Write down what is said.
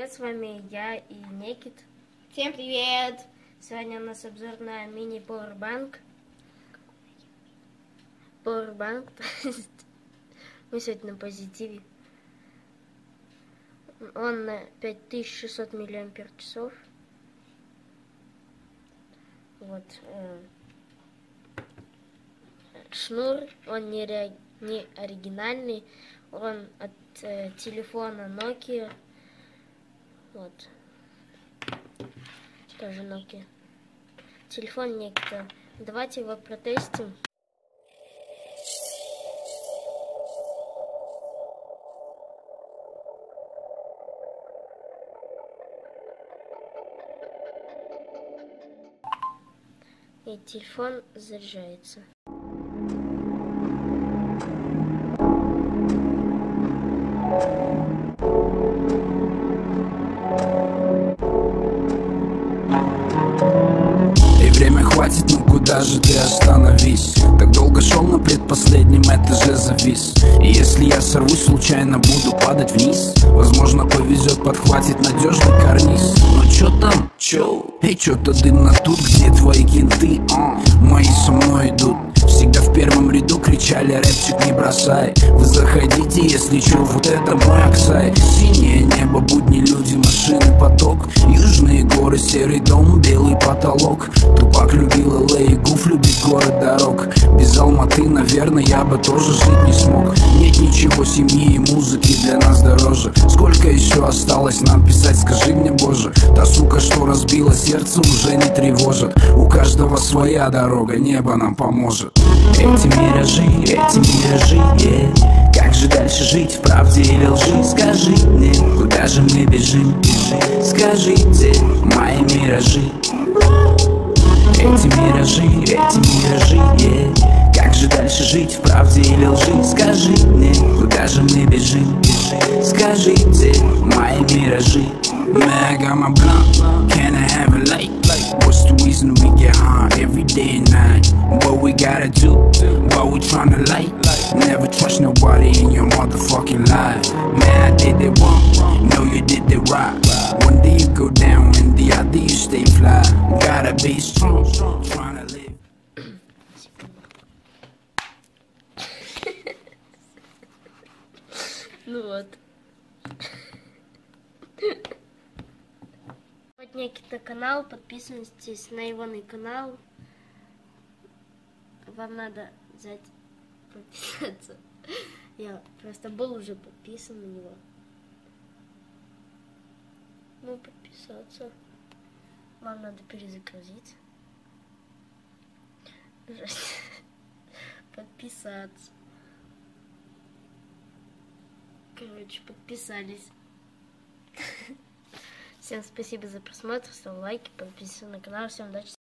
привет, с вами я и Никит. Всем привет! Сегодня у нас обзор на мини Powerbank. Powerbank, то есть мы сегодня на позитиве. Он на 5600 мАч. Вот. Шнур, он не оригинальный, он от телефона Nokia. Вот. Тоже Nokia. Телефон некто. Давайте его протестим. И телефон заряжается. Время хватит, ну куда же ты остановись? Так долго шел на предпоследнем этаже завис. И если я сорвусь, случайно буду падать вниз, возможно, повезет, подхватит надежный карниз. Но чё там? Чё? Эй, чё-то дымно тут, где твои кенты? Мои со мной идут. Всегда в первом ряду кричали: рэпчик не бросай. Вы заходите, если чё, вот это мой Аксай. Синее небо, будни, люди, машины, поток. Южные горы, серый дом, белый потолок. Тупак любил Л.А. и Гуф любит город дорог. Без Алматы, наверное, я бы тоже жить не смог. Нет ничего семьи и музыки для нас дороже. Сколько еще осталось нам писать, скажи мне, Боже. Та сука, что разбила сердце, уже не тревожит. У каждого своя дорога, небо нам поможет. Эти миражи, yeah. Как же дальше жить, в правде или лжи? Скажи мне, куда же мы бежим? Скажите, мои миражи. Эти миражи, yeah. Как же дальше жить, в правде или лжи? Скажи мне, куда же мы бежим? Скажите, мои миражи. Man, I got my blunt, can I have a light? What's the reason we get high every day and night? What we gotta do, what we tryna light? Never trust nobody in your motherfucking life. Man, I did it wrong, no you did it right. One day you go down and the other you stay fly. Gotta be strong, tryna live. Ну вот. Вот Никита канал, подписывайтесь на его канал. Вам надо взять подписаться. Я просто был уже подписан на него. Ну, подписаться. Вам надо перезагрузить. Подписаться. Короче, подписались. Всем спасибо за просмотр, ставьте лайки, подписывайтесь на канал. Всем удачи.